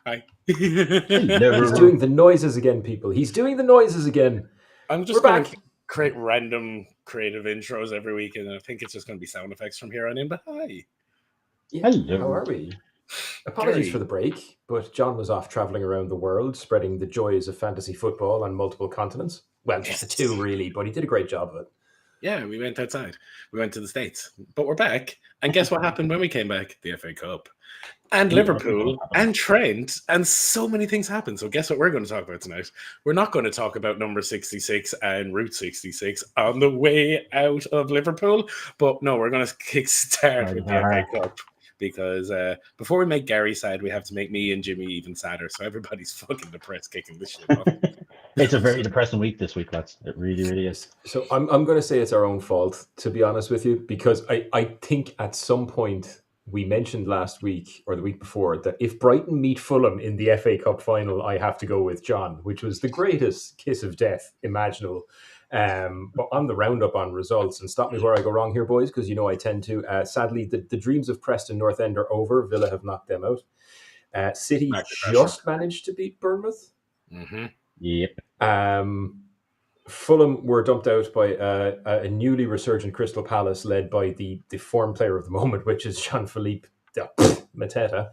Hi. He's doing the noises again, people. He's doing the noises again. I'm just going to create random creative intros every week, and I think it's just going to be sound effects from here on in. But hi. Yeah, hello. How are we? Apologies for the break, but John was off traveling around the world, spreading the joys of fantasy football on multiple continents. Well, just the two, really, but he did a great job of it. Yeah, we went outside. We went to the States. But we're back. And guess what happened when we came back? The FA Cup. And Liverpool and Trent, and so many things happened. So guess what we're going to talk about tonight? We're not going to talk about number 66 and Route 66 on the way out of Liverpool. But no, we're going to kickstart with the FA Cup. Because before we make Gary sad, we have to make me and Jimmy even sadder. So everybody's fucking depressed kicking this shit off. It's a very depressing week this week, lads. It really, really is. So I'm going to say it's our own fault, to be honest with you, because I think at some point we mentioned last week or the week before that if Brighton meet Fulham in the FA Cup final, I have to go with John, which was the greatest kiss of death imaginable. But on the roundup on results, and stop me where I go wrong here, boys, because you know I tend to. Sadly, the dreams of Preston North End are over. Villa have knocked them out. City just managed to beat Bournemouth. Mm-hmm. Yep. Fulham were dumped out by a newly resurgent Crystal Palace led by the form player of the moment, which is Jean-Philippe Mateta.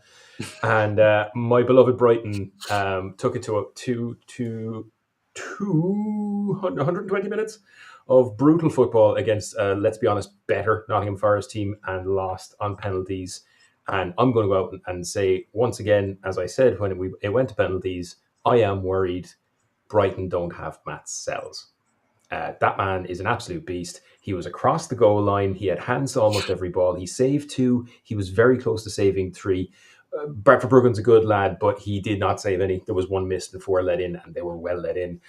And my beloved Brighton took it to 120 minutes of brutal football against, let's be honest, better Nottingham Forest team and lost on penalties. And I'm going to go out and say, once again, as I said, when it went to penalties, I am worried Brighton don't have Matt Sells. That man is an absolute beast. He was across the goal line. He had hands to almost every ball. He saved 2. He was very close to saving 3. Bradford Bruggen's a good lad, but he did not save any. There was 1 missed and 4 let in, and they were well let in.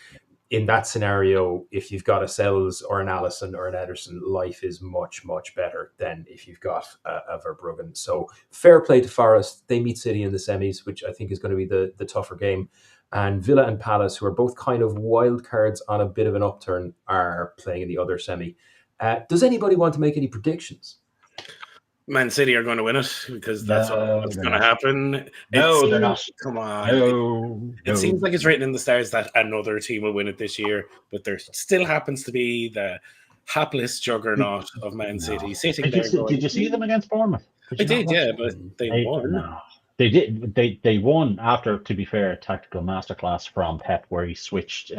In that scenario, if you've got a Sells or an Allison or an Ederson, life is much, much better than if you've got a Verbruggen. So fair play to Forest. They meet City in the semis, which I think is going to be the tougher game. And Villa and Palace, who are both kind of wild cards on a bit of an upturn, are playing in the other semi. Does anybody want to make any predictions? Man City are going to win it because that's what's going to happen. They're not. Come on. No. It seems like it's written in the stars that another team will win it this year, but there still happens to be the hapless juggernaut of Man City sitting there. Did you see them against Bournemouth? I did, yeah, but they won. No. They did. They won after, to be fair, a tactical masterclass from Pep, where he switched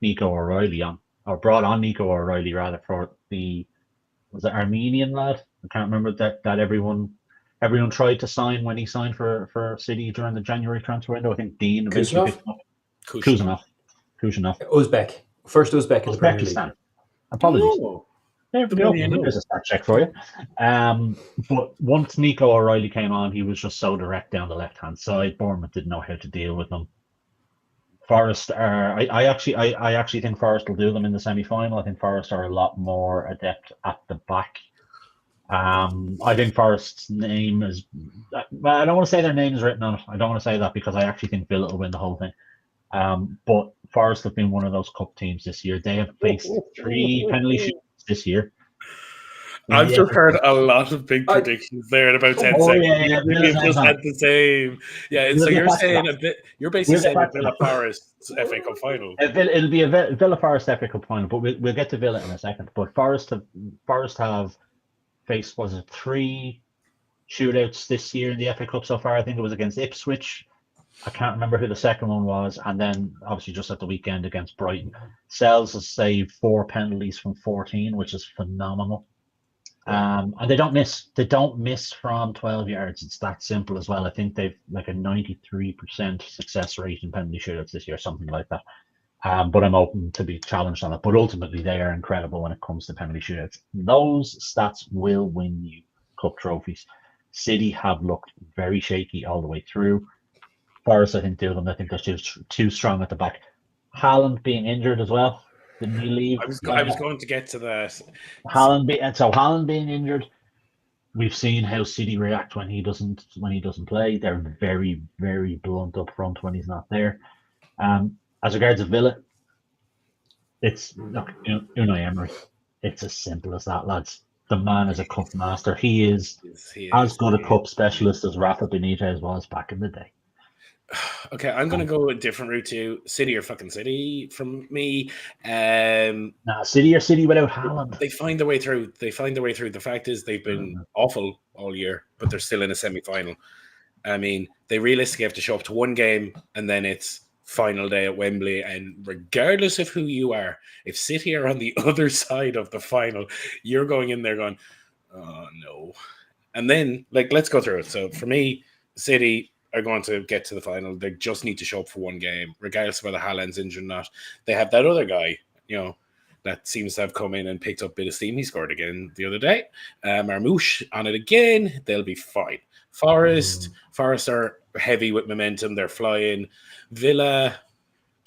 Nico O'Reilly on, or brought on Nico O'Reilly rather, for was it Armenian lad? I can't remember that everyone tried to sign when he signed for City during the January transfer window. I think Dean eventually picked him up. Kuzhinov. Uzbek. First Uzbek in the Premier League. Apologies. There we go. There's a stat check for you. But once Nico O'Reilly came on, he was just so direct down the left-hand side. Bournemouth didn't know how to deal with them. Forest are. I actually think Forest will do them in the semi-final. I think Forest are a lot more adept at the back. I think Forest's name is. I don't want to say their name is written on it. I don't want to say that because I actually think Villa will win the whole thing. But Forest have been one of those cup teams this year. They have faced 3 penalty shootouts this year. I've just heard a lot of big predictions there in about 10 seconds. Yeah. You've just had the same. Yeah, so you're basically saying a Villa Forest FA Cup final. It'll be a Villa Forest FA Cup final, but we'll get to Villa in a second. But Forest have faced 3 shootouts this year in the FA Cup so far. I think it was against Ipswich. I can't remember who the second one was, and then obviously just at the weekend against Brighton. Sells has saved 4 penalties from 14, which is phenomenal. And they don't miss. They don't miss from 12 yards. It's that simple as well. I think they've like a 93% success rate in penalty shootouts this year, something like that. But I'm open to be challenged on it. But ultimately, they are incredible when it comes to penalty shootouts. Those stats will win you cup trophies. City have looked very shaky all the way through. Forest, I think, do them. I think they're too strong at the back. Haaland being injured as well. Didn't he leave? I was going to get to that. Haaland being injured. We've seen how City react when he doesn't play. They're very, very blunt up front when he's not there. As regards to Villa, it's Unai Emery. It's as simple as that, lads. The man is a cup master. He is as good a cup specialist as Rafa Benitez was back in the day. Okay, I'm going to go a different route to City or fucking City from me. City or City without Haaland. They find their way through. The fact is they've been awful all year, but they're still in a semi-final. I mean, they realistically have to show up to one game, and then it's final day at Wembley. And regardless of who you are, if City are on the other side of the final, you're going in there going, oh, no. And then, let's go through it. So for me, City are going to get to the final. They just need to show up for one game, regardless of whether Haaland's injured or not. They have that other guy, that seems to have come in and picked up a bit of steam. He scored again the other day. Marmouche on it again. They'll be fine. Forest are heavy with momentum. They're flying. Villa,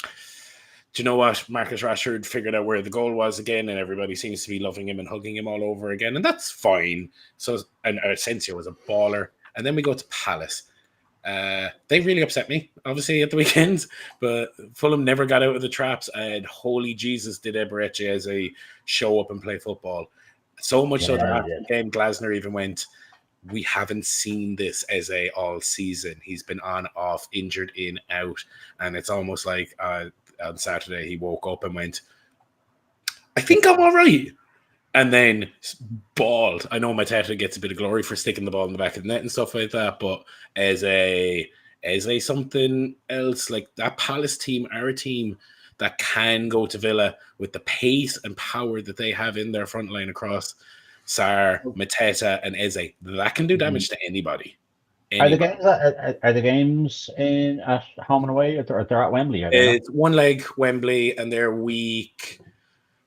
do you know what? Marcus Rashford figured out where the goal was again, and everybody seems to be loving him and hugging him all over again, and that's fine. So, and Asensio was a baller. And then we go to Palace. They really upset me, obviously, at the weekend, but Fulham never got out of the traps, and holy Jesus, did Eberechi show up and play football. So much so that after the game, Glasner even went, we haven't seen this Eze all season. He's been on, off, injured, in, out, and it's almost like on Saturday he woke up and went, I think I'm all right. And then balled. I know Mateta gets a bit of glory for sticking the ball in the back of the net and stuff like that, but as a something else, like that Palace team are a team that can go to Villa with the pace and power that they have in their front line across Sarr, Mateta, and Eze. That can do damage to anybody. Are the games in at home and away, or they're at Wembley? It's one leg Wembley, and they're week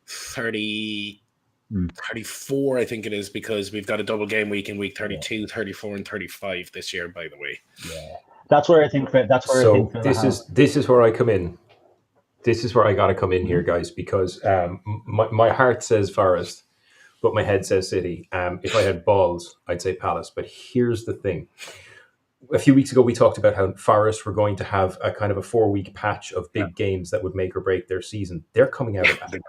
34, I think it is, because we've got a double game week in week 32, 34, and 35 this year, by the way. Yeah, that's where I think. This is where I come in. This is where I got to come in here, guys, because my heart says Forest, but my head says City. If I had balls, I'd say Palace. But here's the thing. A few weeks ago, we talked about how Forest were going to have a kind of a 4-week patch of big games that would make or break their season. They're coming out of that.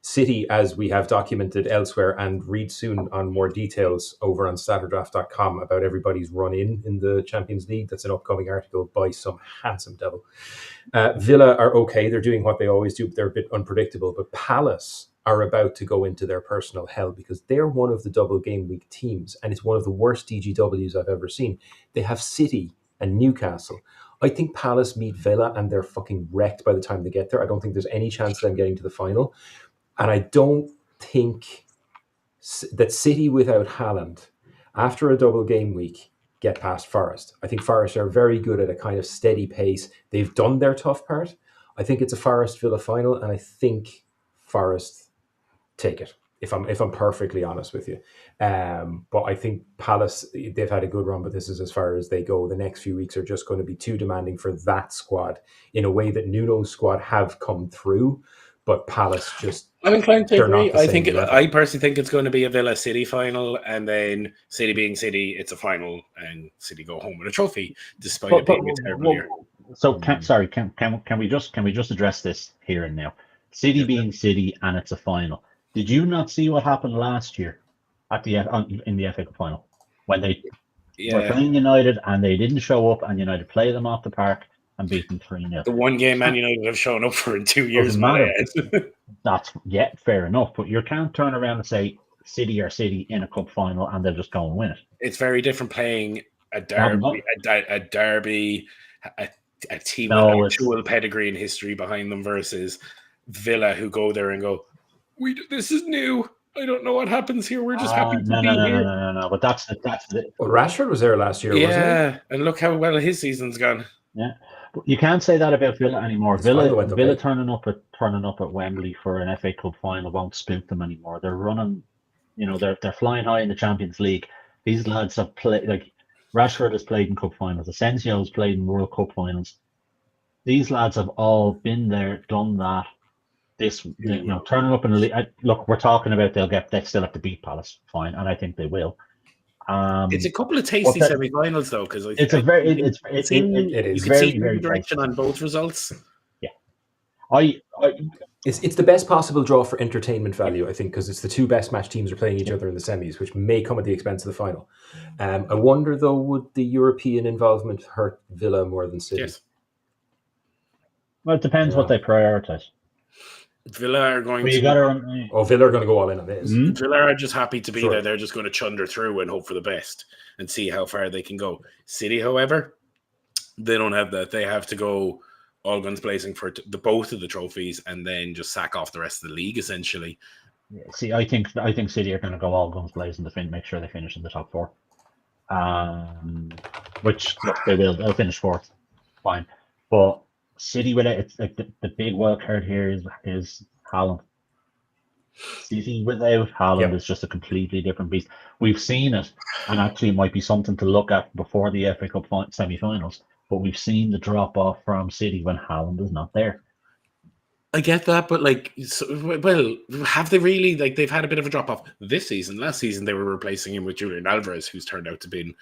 City, as we have documented elsewhere, and read soon on more details over on statterdraft.com about everybody's run-in the Champions League. That's an upcoming article by some handsome devil. Villa are okay. They're doing what they always do, but they're a bit unpredictable. But Palace are about to go into their personal hell because they're one of the double game week teams, and it's one of the worst DGWs I've ever seen. They have City and Newcastle. I think Palace meet Villa and they're fucking wrecked by the time they get there. I don't think there's any chance of them getting to the final. And I don't think that City without Haaland, after a double game week, get past Forest. I think Forest are very good at a kind of steady pace. They've done their tough part. I think it's a Forest-Villa final, and I think Forest take it, if I'm perfectly honest with you. But I think Palace, they've had a good run, but this is as far as they go. The next few weeks are just going to be too demanding for that squad in a way that Nuno's squad have come through, but Palace just... I'm inclined to agree. I personally think it's going to be a Villa City final, and then City being City, it's a final, and City go home with a trophy, despite it being a terrible year. So, can we just address this here and now? City being City, and it's a final. Did you not see what happened last year at in the FA Cup final when they were playing United and they didn't show up, and United played them off the park and beat them 3-0? The one game Man United have shown up for in 2 years. That's fair enough, but you can't turn around and say City are City in a cup final and they'll just go and win it. It's very different playing a derby, a team with actual pedigree and history behind them versus Villa, who go there and go, this is new. I don't know what happens here. We're just happy to be here. No. But that's it. Well, Rashford was there last year, wasn't he? Yeah, and look how well his season's gone. Yeah, but you can't say that about Villa anymore. Villa turning up at Wembley for an FA Cup final won't spook them anymore. They're running, they're flying high in the Champions League. These lads have played, like Rashford has played in cup finals. Asensio has played in World Cup finals. These lads have all been there, done that. Turning up in the league. Look, we're talking about they still have to beat Palace, fine, and I think they will. It's a couple of tasty semi-finals though, because it is you can see very direction on both results. Yeah, it's the best possible draw for entertainment value, I think, because it's the two best match teams are playing each other in the semis, which may come at the expense of the final. I wonder though, would the European involvement hurt Villa more than City? Yes. Well, it depends what they prioritize. Villa are going You to. got Villa are going to go all in on this. Villa are just happy to be Sure. there. They're just going to chunder through and hope for the best and see how far they can go. City, however, they don't have that. They have to go all guns blazing for both of the trophies and then just sack off the rest of the league, essentially. See, I think City are going to go all guns blazing to make sure they finish in the top 4. Which look, they will. They'll finish 4th, fine. But City with it's like the big wild card here is Haaland. City without Haaland is just a completely different beast. We've seen it, and actually it might be something to look at before the FA Cup semi-finals. But we've seen the drop off from City when Haaland is not there. I get that, but well, have they really? Like, they've had a bit of a drop off this season. Last season, they were replacing him with Julian Alvarez, who's turned out to be,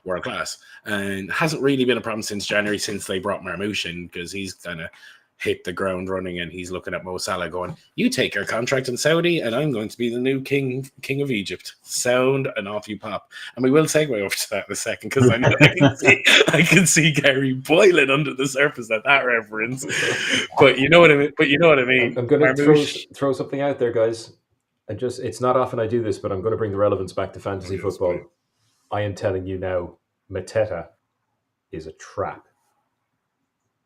world class, and hasn't really been a problem since January, since they brought Marmoush in, because he's kind of hit the ground running, and he's looking at Mo Salah going, "You take your contract in Saudi, and I'm going to be the new king of Egypt." Sound, and off you pop. And we will segue over to that in a second, because I can see Gary boiling under the surface at that reference. But you know what I mean. I'm going to throw something out there, guys. It's not often I do this, but I'm going to bring the relevance back to fantasy football. I am telling you now, Mateta is a trap.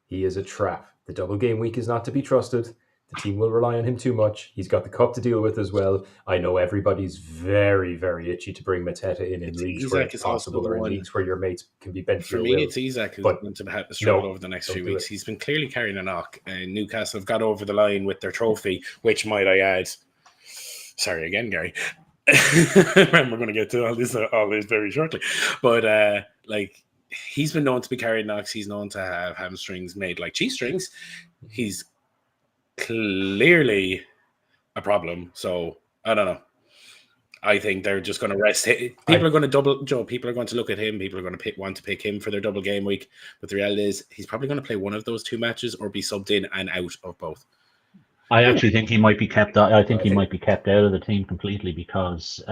He is a trap. The double game week is not to be trusted. The team will rely on him too much. He's got the cup to deal with as well. I know everybody's very, very itchy to bring Mateta in leagues where it's possible, or in leagues where your mates can be bent. For me, it's Isak who's going to have to struggle over the next few weeks. He's been clearly carrying a knock, and Newcastle have got over the line with their trophy, which, might I add, sorry again, Gary. We're going to get to all this very shortly, but he's been known to be carrying knocks. He's known to have hamstrings made like cheese strings. He's clearly a problem. So I don't know. I think they're just going to rest. People are going to people are going to look at him. People are going to want to pick him for their double game week. But the reality is, he's probably going to play one of those 2 matches or be subbed in and out of both. I actually think he might be kept. I think he might be kept out of the team completely because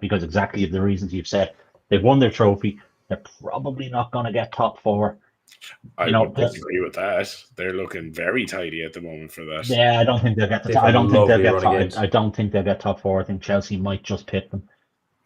exactly the reasons you've said. They've won their trophy. They're probably not going to get top 4. I don't disagree with that. They're looking very tidy at the moment for that. Yeah, I don't think they'll get I don't think they'll get top 4. I think Chelsea might just pick them.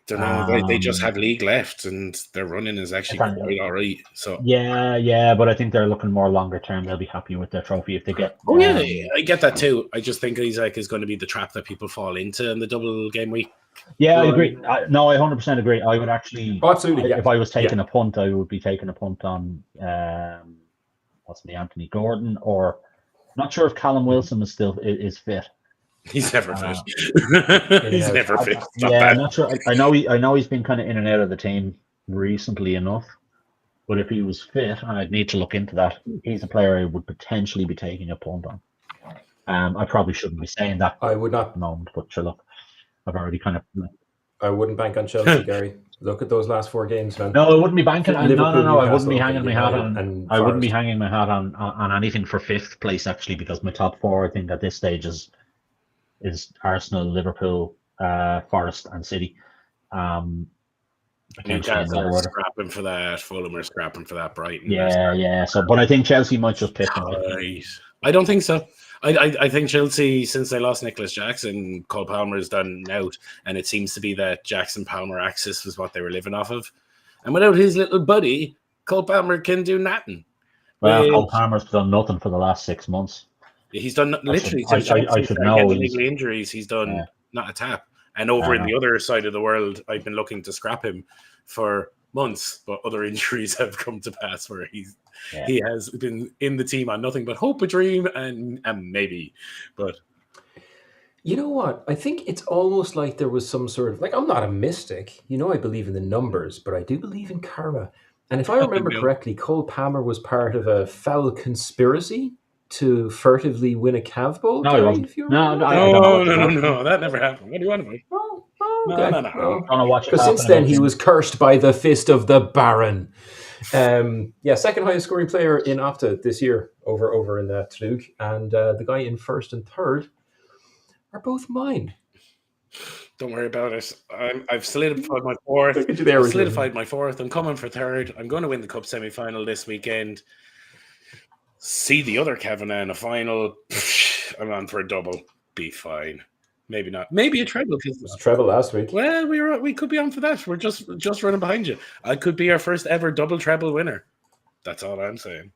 Don't know. They just have league left, and their running is actually quite all right. So yeah, but I think they're looking more longer term. They'll be happy with their trophy if they get. I get that too. I just think Isak is going to be the trap that people fall into in the double game week. Yeah, I agree. I 100% agree. I would actually, absolutely. If I was taking a punt, I would be taking a punt on Anthony Gordon, or not sure if Callum Wilson is fit. He's never fit. He's never fit. I'm not sure. I know he's been kind of in and out of the team recently enough, but if he was fit, I'd need to look into that. He's a player I would potentially be taking a punt on. I probably shouldn't be saying that. I would not. Moment, but sure, look, I've already kind of. I wouldn't bank on Chelsea, Gary. Look at those last 4 games, man. No, I wouldn't be banking. No, I wouldn't be hanging my hat on. I wouldn't be hanging my hat on anything for 5th place, actually, because my top 4, I think, at this stage is Arsenal, Liverpool, Forest, and City. Newcastle are scrapping for that. Fulham are scrapping for that. Brighton. Yeah. So, but I think Chelsea might just pick them. Right. I don't think so. I think Chelsea, since they lost Nicholas Jackson, Cole Palmer's done out, and it seems to be that Jackson-Palmer axis was what they were living off of. And without his little buddy, Cole Palmer can do nothing. Well, Cole Palmer's done nothing for the last 6 months. He's done literally since injuries. He's done not a tap. And over in the other side of the world, I've been looking to scrap him for months, but other injuries have come to pass where he has been in the team on nothing but hope, a dream, and maybe. But you know what? I think it's almost like there was some sort of I'm not a mystic. I believe in the numbers, but I do believe in karma. And if I remember correctly, Cole Palmer was part of a foul conspiracy to furtively win a Cav Bowl. No, that never happened. What do you want about? No. Because since then he was cursed by the fist of the Baron. Second highest scoring player in Opta this year over in the Tlug, and the guy in 1st and 3rd are both mine. Don't worry about it. I've solidified my 4th. I'm coming for 3rd. I'm going to win the cup semi-final this weekend. see the other Kavanagh in a final. I'm on for a double. Be fine. Maybe not. Maybe a treble. It was a treble last week. Well, we could be on for that. We're just running behind you. I could be our first ever double treble winner. That's all I'm saying.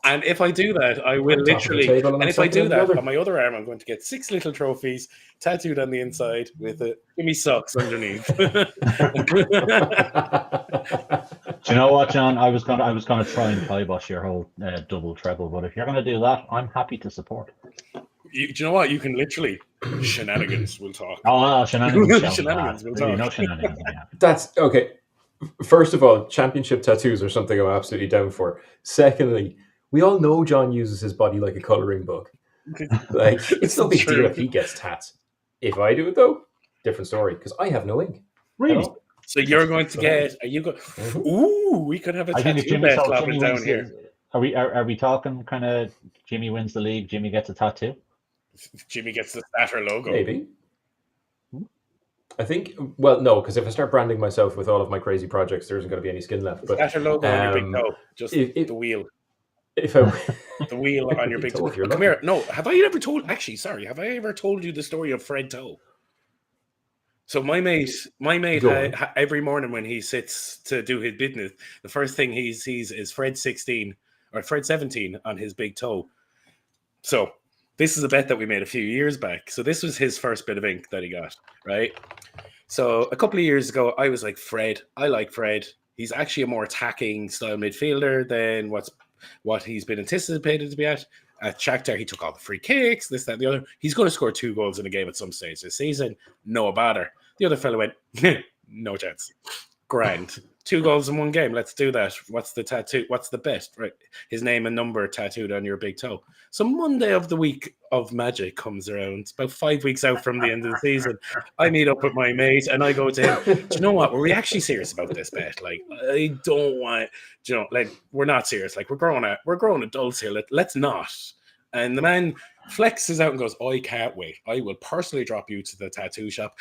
And if I do that, I will literally. And if I do that, on my other arm, I'm going to get 6 little trophies tattooed on the inside with a Jimmy socks underneath. Do you know what, John? I was gonna try and kibosh your whole double treble, but if you're gonna do that, I'm happy to support. Do you know what? You can literally shenanigans. We'll talk. Oh, shenanigans! Shenanigans. We'll talk. No shenanigans. Yeah. That's okay. First of all, championship tattoos are something I'm absolutely down for. Secondly, we all know John uses his body like a coloring book. Like, it's no big deal if he gets tats. If I do it, though, different story, because I have no ink. Really? So you're going to get? Are you going? Ooh, we could have a tattoo bet flopping down here. Are we talking kind of Jimmy wins the league? Jimmy gets a tattoo. Jimmy gets the Statter logo. Maybe. I think. Well, no, because if I start branding myself with all of my crazy projects, there isn't going to be any skin left. But Statter logo on your big toe, just the wheel. If I the wheel on your big toe. Come here. No, have I ever told? Actually, sorry. Have I ever told you the story of Fred Toe? So my mate, every morning when he sits to do his business, the first thing he sees is Fred 16 or Fred 17 on his big toe. So this is a bet that we made a few years back. So this was his first bit of ink that he got, right? So a couple of years ago, I was like, Fred, I like Fred. He's actually a more attacking style midfielder than what he's been anticipated to be at. At Shakhtar, he took all the free kicks, this, that, and the other. He's going to score 2 goals in a game at some stage this season. No bother. The other fellow went, no chance. Grand. 2 goals in 1 game. Let's do that. What's the tattoo? What's the best? Right. His name and number tattooed on your big toe. So Monday of the week of magic comes around. About 5 weeks out from the end of the season. I meet up with my mate and I go to him, do you know what? Were we actually serious about this bet? Like, I don't want, we're not serious. Like, we're grown adults here. Let's not. And the man flexes out and goes, I can't wait. I will personally drop you to the tattoo shop.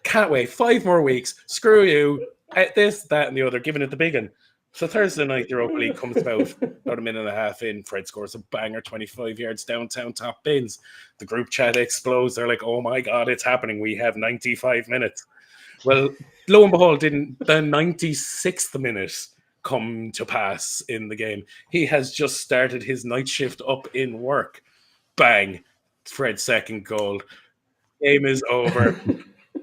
Can't wait. 5 more weeks. Screw you. This, that, and the other. Giving it the big one. So Thursday night, the Europa League comes about a minute and a half in. Fred scores a banger, 25 yards downtown, top bins. The group chat explodes. They're like, oh my God, it's happening. We have 95 minutes. Well, lo and behold, didn't the 96th minute come to pass in the game? He has just started his night shift up in work. Bang. Fred's second goal. Game is over.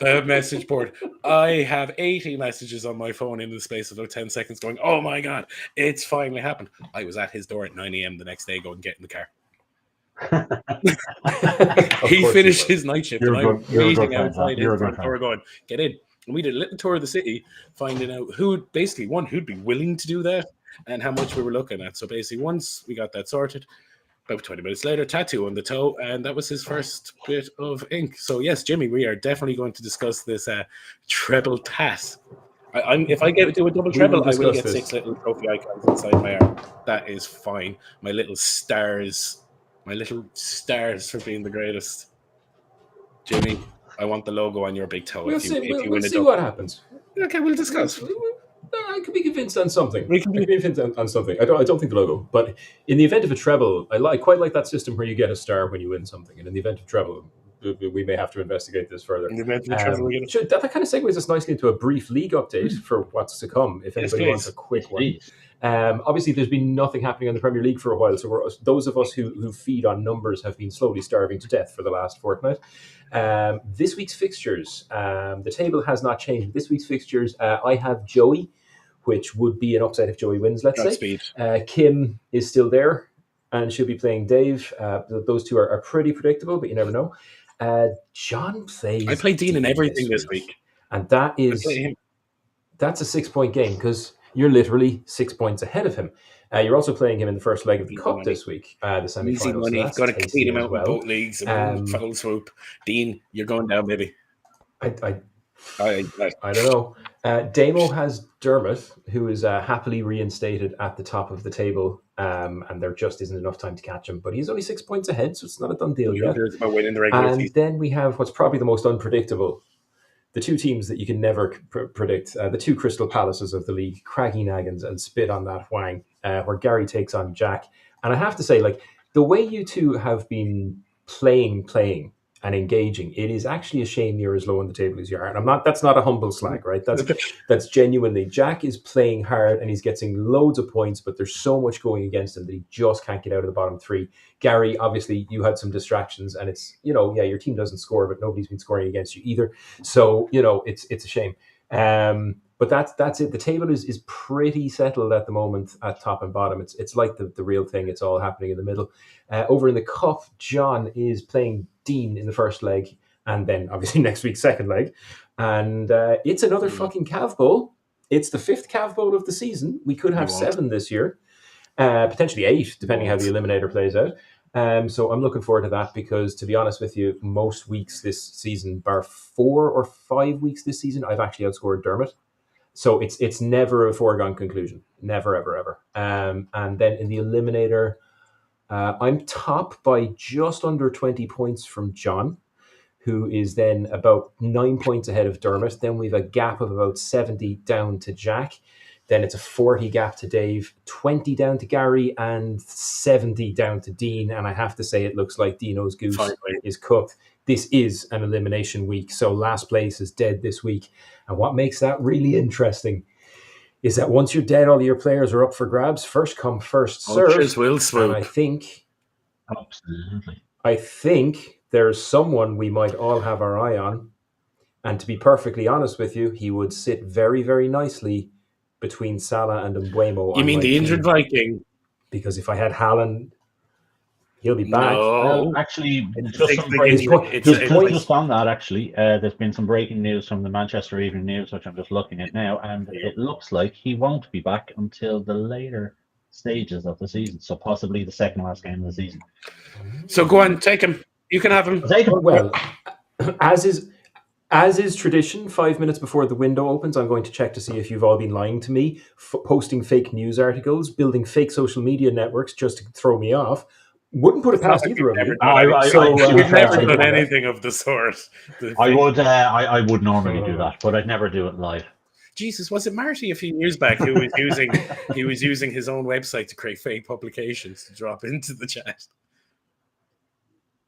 The message board. I have 80 messages on my phone in the space of about 10 seconds going, oh my God, it's finally happened. I was at his door at 9 a.m. the next day going, get in the car. He finished his night shift and I was waiting outside his front door going, get in. And we did a little tour of the city, finding out who'd be willing to do that and how much we were looking at. So basically, once we got that sorted, about 20 minutes later, tattoo on the toe, and that was his first bit of ink. So yes, Jimmy, we are definitely going to discuss this treble tat. If I do a double treble, I will get 6 little trophy icons inside my arm. That is fine. My little stars for being the greatest. Jimmy, I want the logo on your big toe. We'll see what happens. Okay, we'll discuss. I could be convinced on something. I can be convinced on something. I don't think the logo, but in the event of a treble, I quite like that system where you get a star when you win something. And in the event of treble, we may have to investigate this further. In the event of treble, that kind of segues us nicely into a brief league update for what's to come. If anybody wants a quick one. Obviously, there's been nothing happening in the Premier League for a while, so those of us who feed on numbers have been slowly starving to death for the last fortnight. This week's fixtures, the table has not changed. This week's fixtures, I have Joey, which would be an upset if Joey wins, let's say. Kim is still there and she'll be playing Dave. Those two are pretty predictable, but you never know. John plays... I play Dean in everything this week. And that's a 6-point game because you're literally 6 points ahead of him. You're also playing him in the first leg of the Cup this week, the semi-finals. Easy money. Got to clean him out with both leagues and foul swoop. Dean, you're going down, baby. I don't know. Damo has Dermot, who is happily reinstated at the top of the table, and there just isn't enough time to catch him. But he's only 6 points ahead, so it's not a done deal yet. About winning the regular season. Then we have what's probably the most unpredictable the two teams that you can never predict, the two Crystal Palaces of the league, Craggy Naggins and Spit on That Wang, where Gary takes on Jack. And I have to say, like, the way you two have been playing and engaging, it is actually a shame you're as low on the table as you are. And that's not a humble slag, right? That's genuinely, Jack is playing hard and he's getting loads of points, but there's so much going against him that he just can't get out of the bottom three. Gary, obviously you had some distractions and it's, your team doesn't score, but nobody's been scoring against you either. So, it's a shame. But that's it. The table is pretty settled at the moment at top and bottom. It's like the real thing. It's all happening in the middle. Over in the cup, John is playing Dean in the first leg, and then obviously next week second leg. And it's another fucking Cav Bowl. It's the 5th Cav Bowl of the season. We could have 7 this year, potentially 8, depending how the eliminator plays out. So I'm looking forward to that because, to be honest with you, most weeks this season, bar 4 or 5 weeks this season, I've actually outscored Dermot. So it's never a foregone conclusion. Never, ever, ever. And then in the eliminator, I'm top by just under 20 points from John, who is then about 9 points ahead of Dermot. Then we've a gap of about 70 down to Jack. Then it's a 40 gap to Dave, 20 down to Gary, and 70 down to Dean. And I have to say, it looks like Dino's goose is cooked. This is an elimination week, so last place is dead this week. And what makes that really interesting is that once you're dead, all of your players are up for grabs. First come, first serve. Will swoop. And Absolutely. I think there's someone we might all have our eye on. And to be perfectly honest with you, he would sit very, very nicely between Salah and Mbeumo. You mean the injured Viking? Because if I had Haaland, he'll be back. No. Well, actually, just on that, actually, there's been some breaking news from the Manchester Evening News, which I'm just looking at now, and it looks like he won't be back until the later stages of the season, so possibly the second last game of the season. So go on, take him. You can have him. Take him. Well, as is tradition, 5 minutes before the window opens, I'm going to check to see if you've all been lying to me, posting fake news articles, building fake social media networks just to throw me off. Wouldn't put it past either of you. We've never done anything of the sort. I would normally do that, but I'd never do it live. Jesus, was it Marty a few years back who was using his own website to create fake publications to drop into the chat?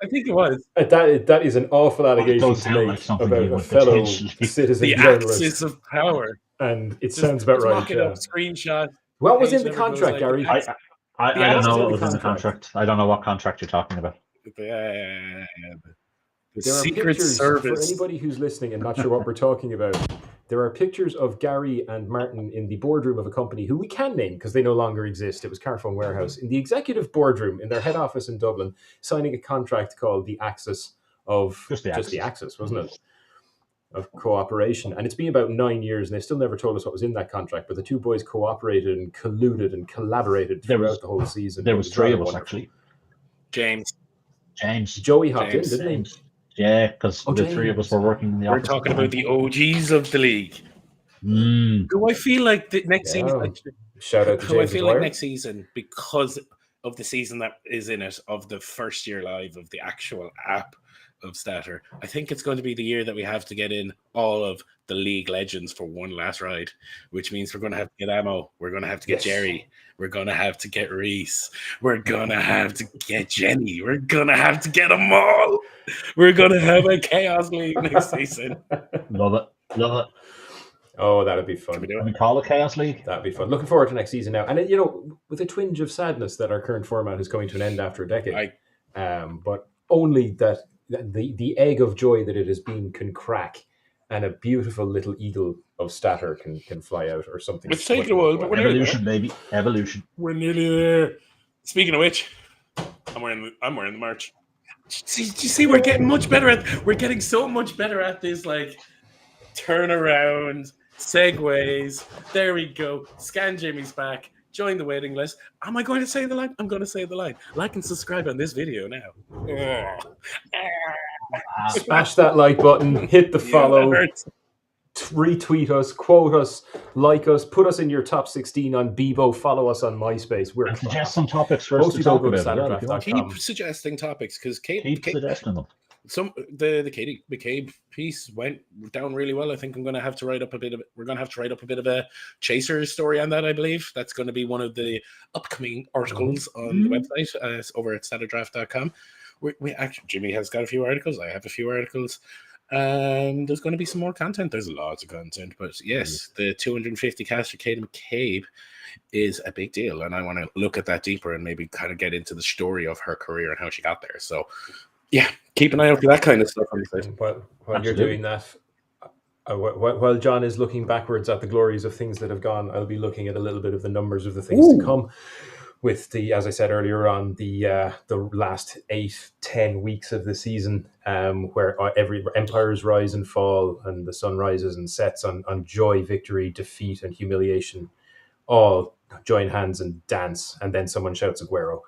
I think it was. That is an awful allegation to make about a fellow citizen the journalist. axis of power. And it sounds about right. Yeah. Screenshot. What was in the contract, Gary? I don't know what was in the contract. I don't know what contract you're talking about. The there Secret are Service. For anybody who's listening and not sure what we're talking about, there are pictures of Gary and Martin in the boardroom of a company who we can name because they no longer exist. It was Carphone Warehouse. In the executive boardroom in their head office in Dublin, signing a contract called the Axis of... Just the Axis, wasn't it? Of cooperation. And it's been about 9 years and they've still never told us what was in that contract, but the two boys cooperated and colluded and collaborated throughout the whole season. There was 3 of us, actually. James. Joey hopped in, didn't he? Yeah, because the 3 of us were working in the office. We're talking about the OGs of the league. Who I feel like the next season... Shout out to James. I feel like next season, because of the season that is in it, of the first year live, of the actual app of Statter, I think it's going to be the year that we have to get in all of the league legends for one last ride, which means we're going to have to get Amo, we're going to have to get Jerry, we're going to have to get Reese, we're going to have to get Jenny, we're going to have to get them all. We're going to have a Chaos League next season. Love it. Oh, that'd be fun. Can we call it Chaos League? That'd be fun. Looking forward to next season now. And, with a twinge of sadness that our current format is coming to an end after a decade. But only that the egg of joy that it has been can crack and a beautiful little eagle of Statter can fly out or something. It's taken a while, but we're Evolution, baby. Evolution. We're nearly there. Speaking of which, I'm wearing the merch. Do you see we're getting so much better at this, like, turnaround, segues. There we go. Scan Jimmy's back. Join the waiting list. Am I going to say the line? I'm going to say the line. Like and subscribe on this video now. Smash that like button. Hit the follow. Retweet us. Quote us. Like us. Put us in your top 16 on Bebo. Follow us on MySpace. And suggest some topics for us to talk about. Keep suggesting topics because keep suggesting them. The Katie McCabe piece went down really well. I think we're going to have to write up a bit of a chaser story on that. I believe that's going to be one of the upcoming articles on the website over at standout.com. We actually, Jimmy has got a few articles. I have a few articles. There's going to be some more content. There's lots of content, but yes, the 250 cast for Katie McCabe is a big deal, and I want to look at that deeper and maybe kind of get into the story of her career and how she got there. So, yeah, keep an eye out for that kind of stuff on the site. While you're doing that, while John is looking backwards at the glories of things that have gone, I'll be looking at a little bit of the numbers of the things to come. With the, as I said earlier on, the last 8-10 weeks of the season, where every empires rise and fall, and the sun rises and sets on joy, victory, defeat, and humiliation, all join hands and dance, and then someone shouts Aguero.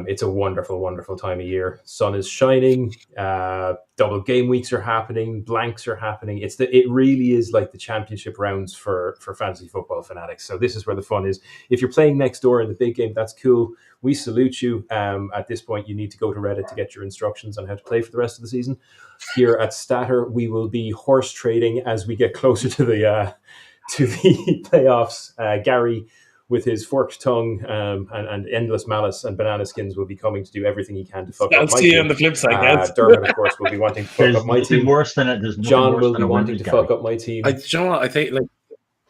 It's a wonderful, wonderful time of year. Sun is shining. Double game weeks are happening. Blanks are happening. It really is like the championship rounds for fantasy football fanatics. So this is where the fun is. If you're playing next door in the big game, that's cool. We salute you. At this point, you need to go to Reddit to get your instructions on how to play for the rest of the season. Here at Statter, we will be horse trading as we get closer to the playoffs. Gary, with his forked tongue and endless malice and banana skins, will be coming to do everything he can to fuck up my team. I'll see you on the flip side, guys. Dermot, of course, will be wanting to fuck up my team. Worse than it. There's John will be wanting to fuck up my team. I think like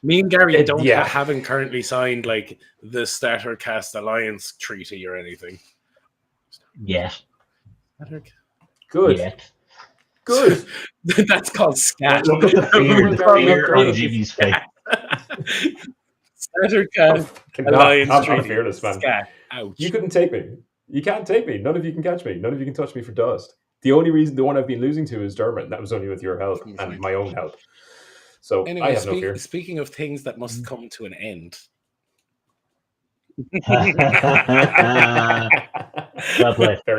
me and Gary haven't currently signed like the Starter Cast Alliance treaty or anything. Yes. Good. Yes. Good. That's called scat. Look at the fear on Jimmy's face. Alliance treaty. Fearless, man. Scat. Ouch. You couldn't take me. You can't take me. None of you can catch me. None of you can touch me for dust. The one I've been losing to is Dermot. That was only with your help and my own help. So anyway, I have no fear. Speaking of things that must come to an end. Very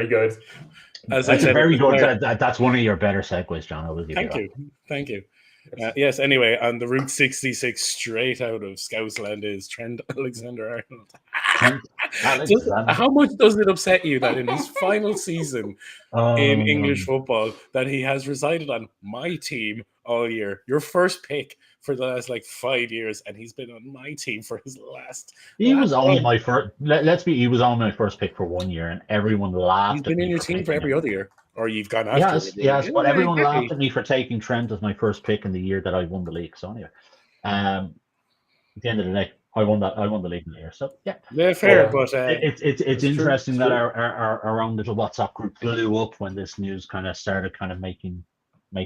good. That's very good. That's one of your better segues, John. I will give you. Thank you. Yes, anyway, on the Route 66 straight out of Scouse land is Trent Alexander-Arnold. How much does it upset you that in his final season in English football that he has resided on my team all year? Your first pick for the last 5 years, and he's been on my team for his last. He was only my first. He was only my first pick for 1 year, and everyone laughed. He's been in your team for every other year. Or you've gone after Yes, but everyone laughed at me for taking Trent as my first pick in the year that I won the league. So anyway, at the end of the day, I won the league in the year. So yeah, fair. But it's interesting that our own little WhatsApp group blew up when this news kind of started making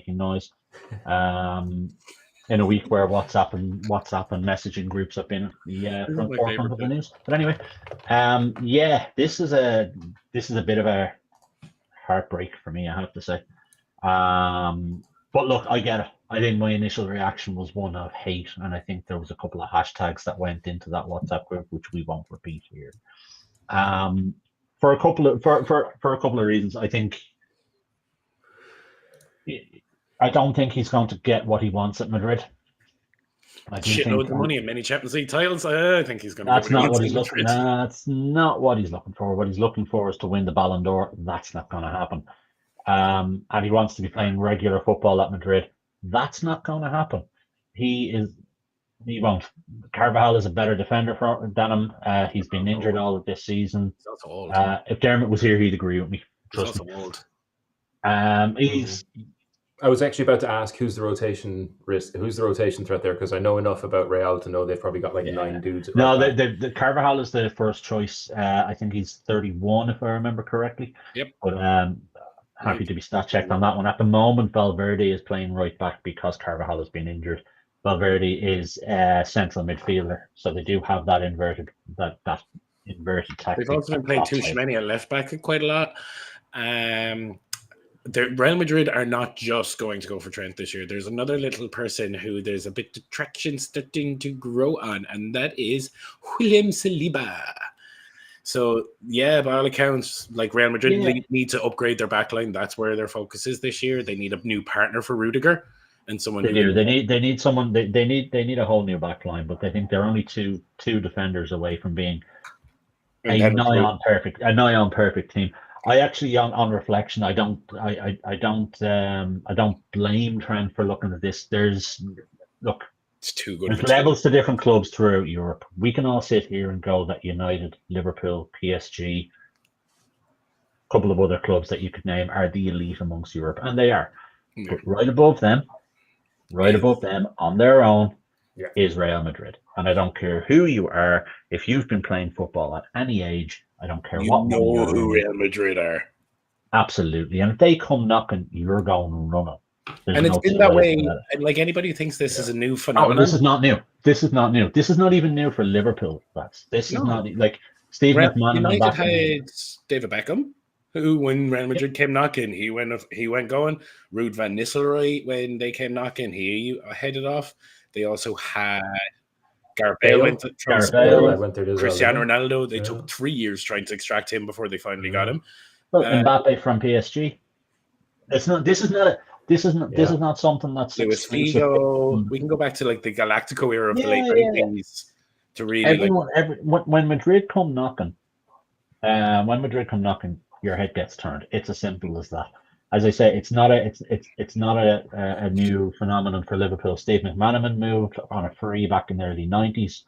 noise. In a week where WhatsApp and messaging groups have been front forefront of the news. But anyway, this is a bit of a heartbreak for me, I have to say. But look, I get it. I think my initial reaction was one of hate, and I think there was a couple of hashtags that went into that WhatsApp group, which we won't repeat here. For a couple of reasons, I don't think he's going to get what he wants at Madrid. Shitloads of money and many Champions League titles. I think he's going to. That's not what he's looking. That's not what he's looking for. What he's looking for is to win the Ballon d'Or. That's not going to happen. And he wants to be playing regular football at Madrid. That's not going to happen. He won't. Carvajal is a better defender than him. He's been injured all of this season. He's also old. If Dermot was here, he'd agree with me. Trust me. Old. I was actually about to ask who's the rotation threat there, because I know enough about Real to know they've probably got 9 dudes. No, the Carvajal is the first choice. I think he's 31 if I remember correctly. Yep. But happy to be stat checked on that one. At the moment, Valverde is playing right back because Carvajal has been injured. Valverde is central midfielder, so they do have that inverted tactic. They've also been playing Tchouaméni at left back quite a lot. Real Madrid are not just going to go for Trent this year. There's another little person who there's a bit of traction starting to grow on, and that is William Saliba. So, by all accounts, Real Madrid need to upgrade their backline. That's where their focus is this year. They need a new partner for Rudiger and someone. They do. They need someone. They need a whole new backline, but they think they're only two defenders away from being a nigh on perfect team. I actually, on reflection, I don't blame Trent for looking at this. Look, It's too good. there's levels to different clubs throughout Europe. We can all sit here and go that United, Liverpool, PSG, a couple of other clubs that you could name are the elite amongst Europe, and they are. Yeah. But right above them on their own Yeah. is Real Madrid. And I don't care who you are, if you've been playing football at any age, I don't care You what know money you're who earning. Real Madrid are. Absolutely. And if they come knocking, you're going running. There's And it's no been two that ways way. about it. And like anybody who thinks this is a new Oh, phenomenon. this is not new. This is not new. This is not even new for Liverpool. This is No. not like Steve McManaman United back in had David Beckham, who when Real Madrid came knocking, he went going. Ruud van Nistelrooy, when they came knocking, he headed off. They also had Gareth Bale went from Gareth Spurs. Bale. I went there as well, Cristiano didn't I? Ronaldo. They Yeah. took 3 years trying to extract him before they finally got him. Well, Mbappe from PSG. It's not. This is not. This is not. This Yeah. is not something that's Luis exclusive. Figo. We can go back to like the Galactico era of the late Yeah, 90s to really When Madrid come knocking, your head gets turned. It's as simple as that. As I say, it's not a new phenomenon for Liverpool. Steve McManaman moved on a free back in the early 90s.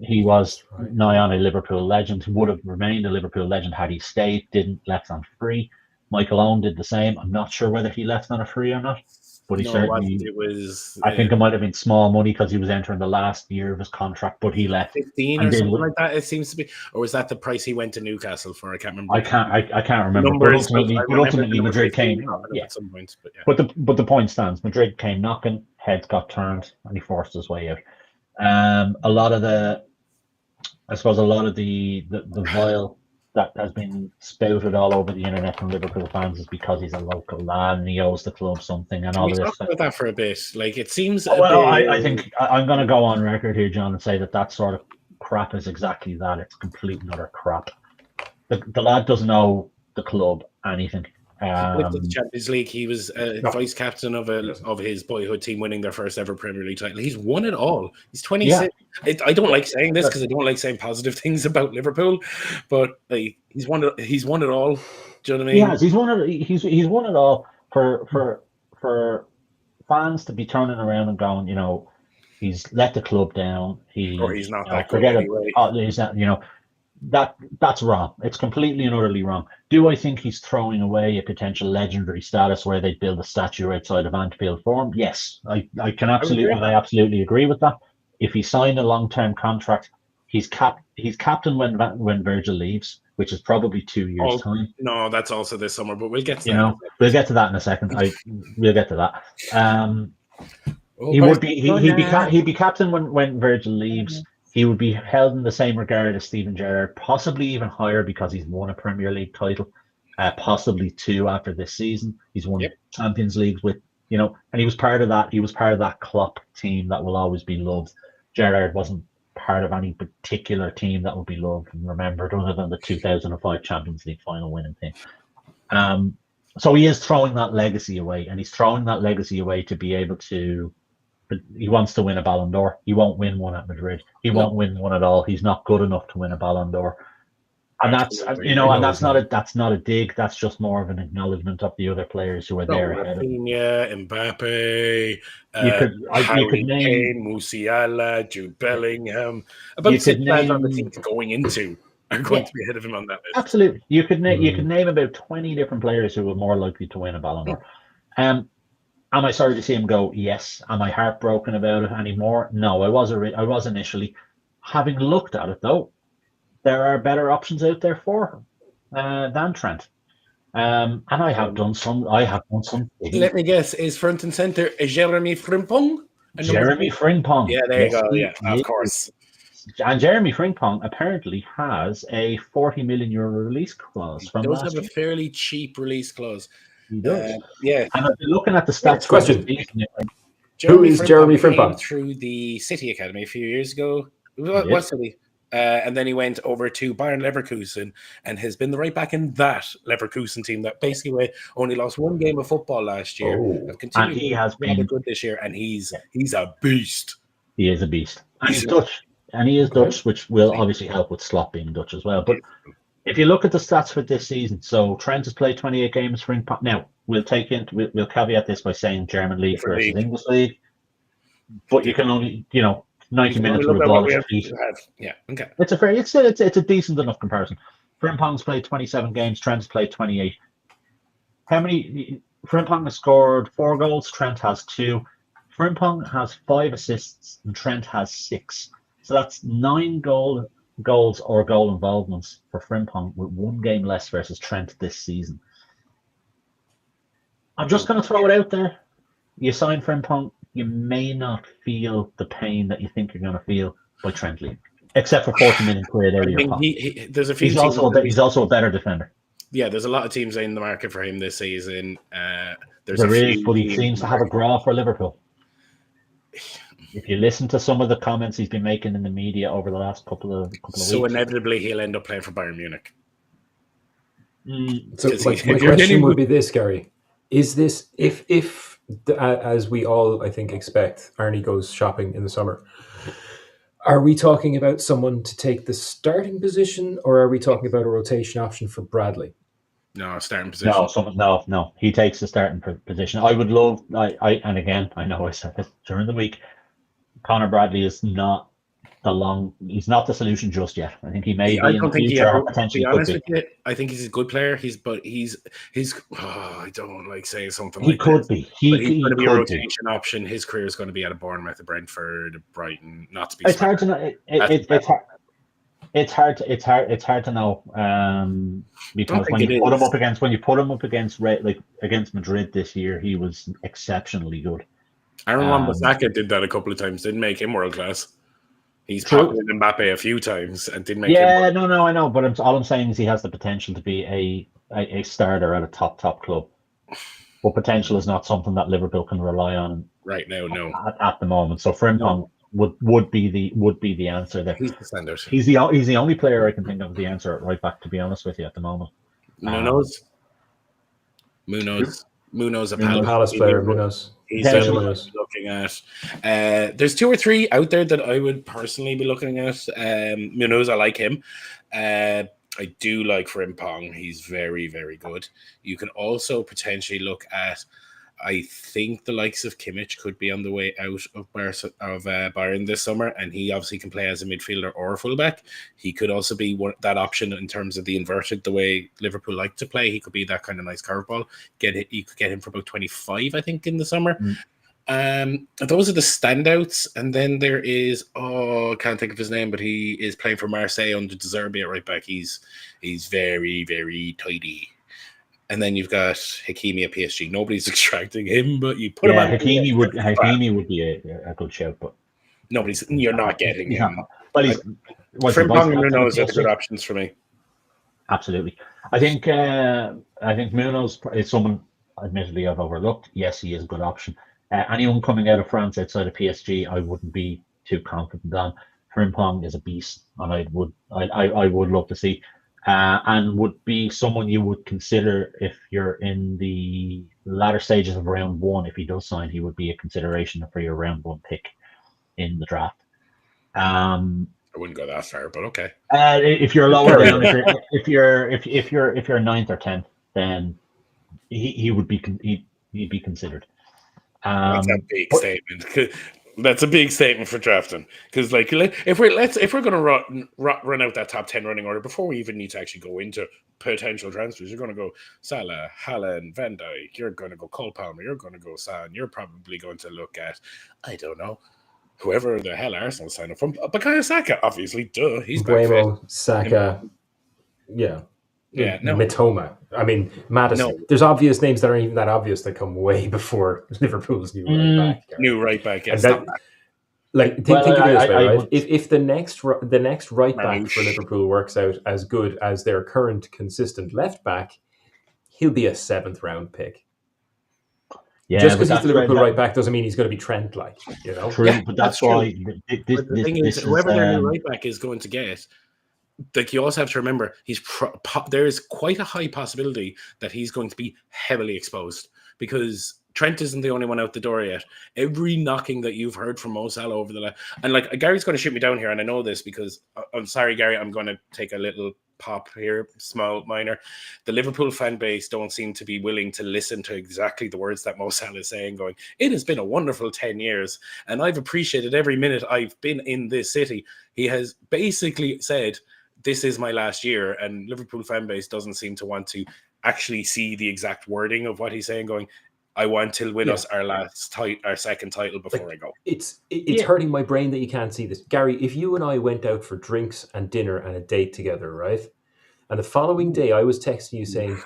He was nigh on a Liverpool legend. Would have remained a Liverpool legend had he stayed. Didn't, left on free. Michael Owen did the same. I'm not sure whether he left on a free or not, but he certainly. It was. I think it might have been small money because he was entering the last year of his contract, but he left 15 or something like that. It seems to be, or was that the price he went to Newcastle for? I can't remember. I can't remember. Numbers, but ultimately Madrid came. Yeah, at some point. But yeah. But the point stands. Madrid came knocking. Heads got turned, and he forced his way out. A lot of the vile that has been spouted all over the internet from Liverpool fans is because he's a local lad and he owes the club something and all of this. Talk about that for a bit. Like it seems. I think I'm going to go on record here, John, and say that sort of crap is exactly that. It's complete and utter crap. The lad doesn't owe the club anything. With the Champions League, he was vice captain of his boyhood team, winning their first ever Premier League title. He's won it all. He's 26. Yeah. I don't like saying this because I don't like saying positive things about Liverpool, but he's won it. He's won it all. Do you know what I mean? Yeah, he's won it all for fans to be turning around and going, you know, he's let the club down. He's not that good anyway. He's not, you know. That's wrong. It's completely and utterly wrong. Do I think he's throwing away a potential legendary status where they build a statue outside of Anfield for him? Yes, I absolutely agree with that. If he signed a long-term contract, he's captain when Virgil leaves, which is probably 2 years' time. No, that's also this summer, but we'll get to that. We'll get to that in a second. We'll get to that. He'd be captain when Virgil leaves. He would be held in the same regard as Steven Gerrard, possibly even higher because he's won a Premier League title, possibly 2 after this season. He's won Champions Leagues with, you know, and he was part of that. He was part of that Klopp team that will always be loved. Gerrard wasn't part of any particular team that would be loved and remembered other than the 2005 Champions League final winning team. So he is throwing that legacy away, and he's throwing that legacy away to be able to. He wants to win a Ballon d'Or. He won't win one at Madrid. He won't win one at all. He's not good enough to win a Ballon d'Or. And that's that's not a dig. That's just more of an acknowledgement of the other players who are there ahead of him. Mbappe, Harry Kane, Musiala, Jude Bellingham. About 6 guys on the team going into are going to be ahead of him on that list. Absolutely. You could name about 20 different players who are more likely to win a Ballon d'Or. Am I sorry to see him go? Yes. Am I heartbroken about it anymore? No, I was initially. Having looked at it, though, there are better options out there for him than Trent. And I have done some. Let me guess. Is front and centre Jeremy Frimpong? Jeremy Frimpong. Yeah, there you go. Yeah, of course. And Jeremy Frimpong apparently has a €40 million release clause from last year. He does have a fairly cheap release clause. He does. Yeah. And I've been looking at the stats. Question. Who is Jeremy Frimpong? Through the City Academy a few years ago. What City? And then he went over to Bayern Leverkusen and has been the right back in that Leverkusen team that basically only lost 1 game of football last year. And he has been good this year, and he's a beast. He is a beast. And he's Dutch. And he is Dutch, which will obviously help with Slot being Dutch as well. But If you look at the stats for this season, so Trent has played 28 games for Frimpong. Now we'll caveat this by saying German league Different versus league. English league, but you can only 90 can minutes only with a look at ball what we at your have feet. to have. Yeah, okay. It's a decent enough comparison. Frimpong's played 27 games. Trent's played 28. Frimpong has scored 4 goals. Trent has 2. Frimpong has 5 assists and Trent has 6. So that's 9 goals or goal involvements for Frimpong with 1 game less versus Trent this season. I'm just going to throw it out there. You sign Frimpong, you may not feel the pain that you think you're going to feel by Trent leaving, except for 40 million quid out of your pocket. There's a few. He's also a better defender. Yeah, there's a lot of teams in the market for him this season. But he seems to have a graw for Liverpool. If you listen to some of the comments he's been making in the media over the last couple of weeks, so inevitably he'll end up playing for Bayern Munich. So my question would be this, Gary: is this if as we all I think expect, Arnie goes shopping in the summer? Are we talking about someone to take the starting position, or are we talking about a rotation option for Bradley? No, starting position. No. He takes the starting position. I would love. And again, I know I said this during the week. Conor Bradley is not he's not the solution just yet. I think he may be in the future. Potentially, to be honest with you, I think he's a good player. I don't like saying something. He could be. He's going to be a rotation option. His career is going to be at a Bournemouth, Brentford, Brighton. Not to be. It's hard to know. It's hard to know. Because when you put him up against Madrid this year, he was exceptionally good. Aaron Wan-Bissaka did that a couple of times. Didn't make him world class. He's popped in Mbappe a few times and didn't make him. Yeah, no, I know. But all I'm saying is he has the potential to be a starter at a top club. But potential is not something that Liverpool can rely on right now. No, at the moment. So Frimpong would be the answer there. He's the standard. He's the only player I can think of the answer at right back. To be honest with you, at the moment. Munoz, a Palace player. Munoz. He's looking at. There's 2 or 3 out there that I would personally be looking at. Munoz, I like him. I do like Frimpong. He's very, very good. You can also potentially look at. I think the likes of Kimmich could be on the way out of Bayern this summer, and he obviously can play as a midfielder or a fullback. He could also be that option in terms of the inverted, the way Liverpool like to play. He could be that kind of nice curveball. You could get him for about 25, I think, in the summer. Those are the standouts, and then there is I can't think of his name, but he is playing for Marseille under De Zerbi at right back. He's very, very tidy. And then you've got Hakimi at PSG. Nobody's extracting him, but you put him on. Hakimi would be a good shout, but you're not getting him. Frimpong and Munoz are the good options for me. Absolutely. I think Munoz is someone, admittedly, I've overlooked. Yes, he is a good option. Anyone coming out of France outside of PSG, I wouldn't be too confident on. Frimpong is a beast, and I would love to see. And would be someone you would consider if you're in the latter stages of round 1. If he does sign, he would be a consideration for your round 1 pick in the draft. I wouldn't go that far, but okay. If you're lower down, if you're 9th or 10th, then he'd be considered. That's a big statement. That's a big statement for drafting, because if we're going to run out that top 10 running order before we even need to actually go into potential transfers, you're going to go Salah, Haaland, Van Dijk, you're going to go Cole Palmer, you're going to go Son, you're probably going to look at, I don't know, whoever the hell Arsenal sign up from. Bukayo Saka, obviously, duh, he's Buemo, Saka, yeah. No. Mitoma. I mean, Madison. No. There's obvious names that aren't even that obvious that come way before Liverpool's new right back. Yes. Think of it this way, right? If the next right back for Liverpool works out as good as their current consistent left back, he'll be a 7th round pick. Yeah, just because he's the Liverpool right back doesn't mean he's going to be Trent, True, yeah, but that's why. The thing is, whoever their new right back is going to get. You also have to remember there is quite a high possibility that he's going to be heavily exposed, because Trent isn't the only one out the door yet. Every knocking that you've heard from Mo Salah over the last, and Gary's going to shoot me down here, and I know this because I'm sorry, Gary, I'm going to take a little pop here, small, minor. The Liverpool fan base don't seem to be willing to listen to exactly the words that Mo Salah is saying, going, it has been a wonderful 10 years, and I've appreciated every minute I've been in this city. He has basically said, this is my last year, and Liverpool fan base doesn't seem to want to actually see the exact wording of what he's saying, going, I want to win us our second title before I go. It's hurting my brain that you can't see this. Gary, if you and I went out for drinks and dinner and a date together, right? And the following day I was texting you saying,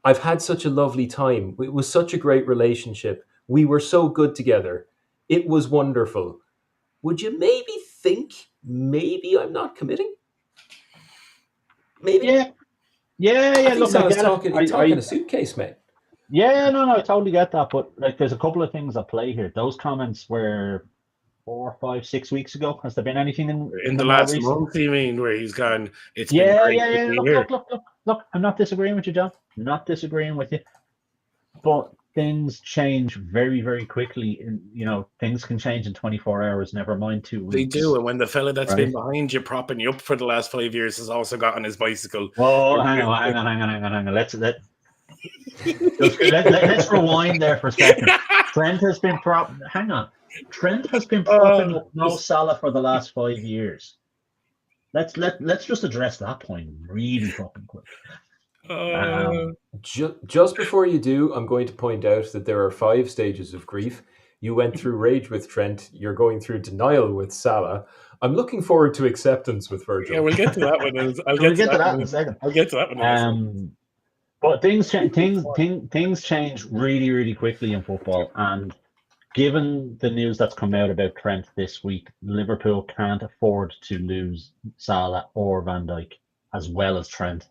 I've had such a lovely time. It was such a great relationship. We were so good together. It was wonderful. Would you maybe think maybe I'm not committing? Maybe. Yeah. I think Look, Salah's talking a suitcase, mate. Yeah, no, I totally get that. But like, there's a couple of things at play here. Those comments were 4, 5, 6 weeks ago. Has there been anything in the last month? You mean where he's gone? It's been yeah. great to be here. Look. I'm not disagreeing with you, John. I'm not disagreeing with you. But things change very, very quickly. And things can change in 24 hours. Never mind 2 weeks. They do, and when the fella that's been behind you, propping you up for the last 5 years, has also got on his bicycle. Oh, hang on. Let's rewind there for a second. Trent has been propping up Mo Salah for the last 5 years. Let's just address that point really fucking quick. Just before you do, I'm going to point out that there are 5 stages of grief. You went through rage with Trent. You're going through denial with Salah. I'm looking forward to acceptance with Virgil. Yeah, we'll get to that one. We'll get to that in a second. I'll get to that one in a second. But things change really, really quickly in football. And given the news that's come out about Trent this week, Liverpool can't afford to lose Salah or Van Dijk as well as Trent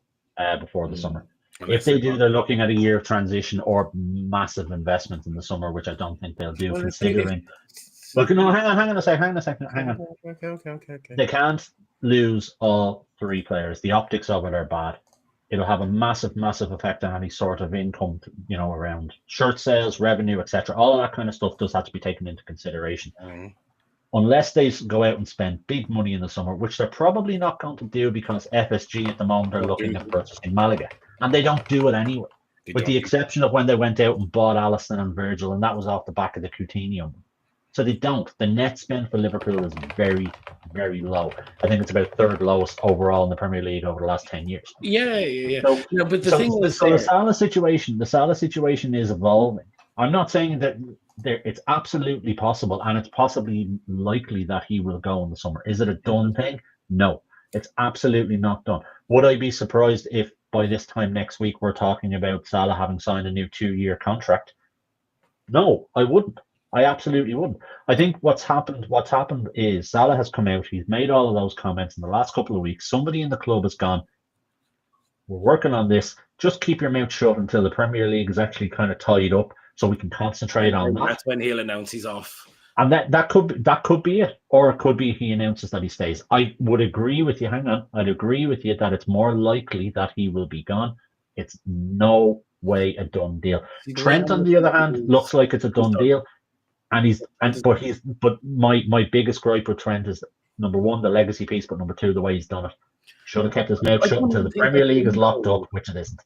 before the summer. If they do, they're looking at a year of transition or massive investment in the summer, which I don't think they'll do, considering. Look, no, hang on a second. Okay. They can't lose all 3 players. The optics of it are bad. It'll have a massive, massive effect on any sort of income, around shirt sales, revenue, etc. All of that kind of stuff does have to be taken into consideration. Unless they go out and spend big money in the summer, which they're probably not going to do because FSG at the moment are looking at purchasing Malaga. And they don't do it anyway, with the exception of when they went out and bought Alisson and Virgil, and that was off the back of the Coutinho. So they don't. The net spend for Liverpool is very, very low. I think it's about 3rd lowest overall in the Premier League over the last 10 years. Yeah. So, but the thing is, the Salah situation is evolving. I'm not saying that it's absolutely possible, and it's possibly likely that he will go in the summer. Is it a done thing? No, it's absolutely not done. Would I be surprised if by this time next week we're talking about Salah having signed a new 2-year contract? No, I wouldn't. I absolutely wouldn't. I think what's happened is Salah has come out. He's made all of those comments in the last couple of weeks. Somebody in the club has gone, we're working on this. Just keep your mouth shut until the Premier League is actually kind of tied up so we can concentrate on that. That's when he'll announce he's off. And that could be it. Or it could be he announces that he stays. I would agree with you. Hang on. I'd agree with you that it's more likely that he will be gone. It's no way a done deal. Trent, on the other hand, looks like it's a done deal. But my biggest gripe with Trent is, number one, the legacy piece, but number 2, the way he's done it. Should have kept his mouth shut until the Premier League is locked up, which it isn't.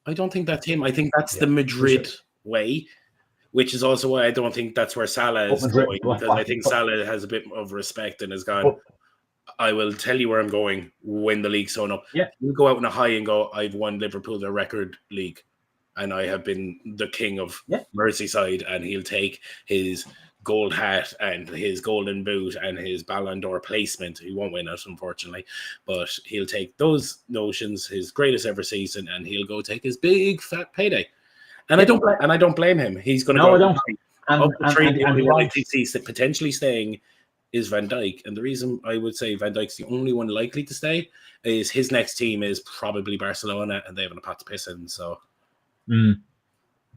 I don't think that's him. I think that's the Madrid way, which is also why I don't think that's where Salah is going, because I think Salah has a bit of respect and has gone, I will tell you where I'm going when the league's sewn up. Yeah. He'll go out on a high and go, I've won Liverpool the record league, and I have been the king of Merseyside, and he'll take his gold hat and his golden boot and his Ballon d'Or placement. He won't win it, unfortunately, but he'll take those notions, his greatest ever season, and he'll go take his big fat payday. And I don't blame him. He's going to go. I don't. The only one I think he's potentially staying is Van Dijk, and the reason I would say Van Dijk's the only one likely to stay is his next team is probably Barcelona, and they haven't a pot to piss in. So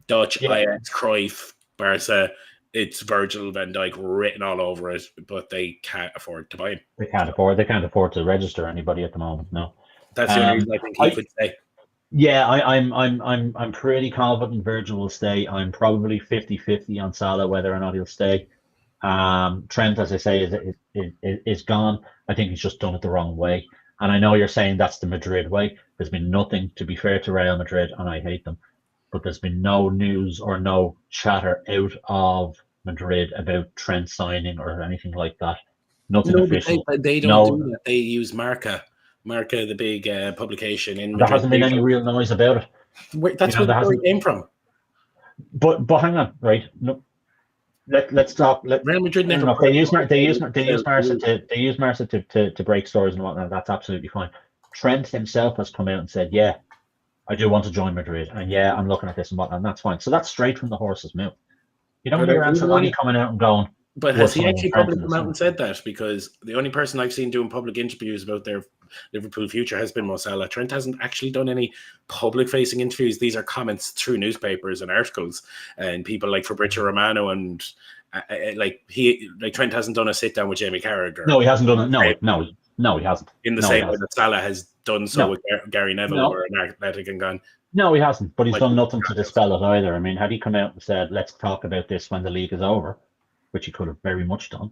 Dutch, Ajax, Cruyff, Barca. It's Virgil van Dijk written all over it, but they can't afford to buy him. They can't afford to register anybody at the moment. No, that's the only reason I think he would stay. Yeah, I'm pretty confident Virgil will stay. I'm probably 50-50 on Salah whether or not he'll stay. Trent, as I say, is gone. I think he's just done it the wrong way. And I know you're saying that's the Madrid way. There's been nothing, to be fair to Real Madrid, and I hate them, but there's been no news or no chatter out of Madrid about Trent signing or anything like that. Nothing No, official. but they don't do that. They use Marca, the big publication in Madrid. There hasn't been any real noise about it. That's where the story came from. But hang on, right? No, let's talk. Real Madrid never. They use Marca to break stories and whatnot. That's absolutely fine. Trent himself has come out and said, "Yeah, I do want to join Madrid, and yeah, I'm looking at this and whatnot." And that's fine. So that's straight from the horse's mouth. You don't hear Ancelotti coming out and going. But has he actually publicly come out and said that? Because the only person I've seen doing public interviews about their Liverpool future has been Mo Salah. Trent hasn't actually done any public-facing interviews. These are comments through newspapers and articles, and people like Fabrizio Romano and Trent hasn't done a sit-down with Jamie Carragher. No, he hasn't done it. No, he hasn't. In the same way that Salah has done so with Gary Neville or an Athletic and gone. No, he hasn't. But he's done nothing to dispel it either. I mean, had he come out and said, "Let's talk about this when the league is over," which he could have very much done.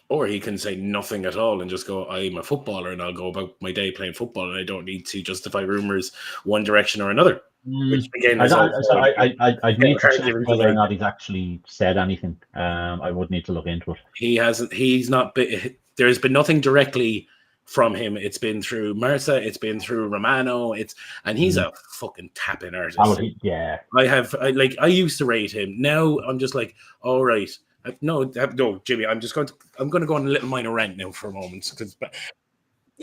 Or he can say nothing at all and just go, "I'm a footballer and I'll go about my day playing football and I don't need to justify rumours one direction or another." Which again, I'd need to check whether or not he's actually said anything. I would need to look into it. He hasn't. He's not. There's been nothing directly from him. It's been through Marca. It's been through Romano. And he's a fucking tapping artist. I used to rate him. Now I'm just like, all right. No, Jimmy. I'm going to go on a little minor rant now for a moment because.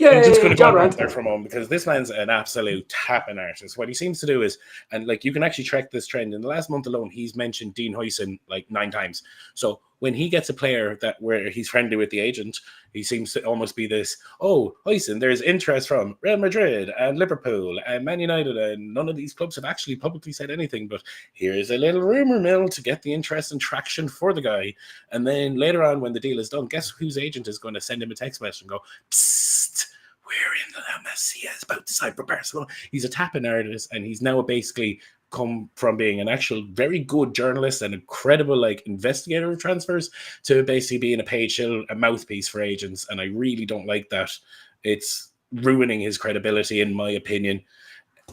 I'm just going to go around there for a moment because this man's an absolute tapping artist. What he seems to do is, and like you can actually track this trend. In the last month alone, he's mentioned Dean Huijsen like 9 times. So when he gets a player where he's friendly with the agent, he seems to almost be this, "Oh, Huijsen, there's interest from Real Madrid and Liverpool and Man United, and none of these clubs have actually publicly said anything, but here's a little rumor mill to get the interest and traction for the guy." And then later on, when the deal is done, guess whose agent is going to send him a text message and go, "Psst, we're in the La Masia, is about to sign for Barcelona." He's a tapping artist, and he's now basically come from being an actual very good journalist and a credible investigator of transfers to basically being a paid shill, a mouthpiece for agents. And I really don't like that. It's ruining his credibility, in my opinion,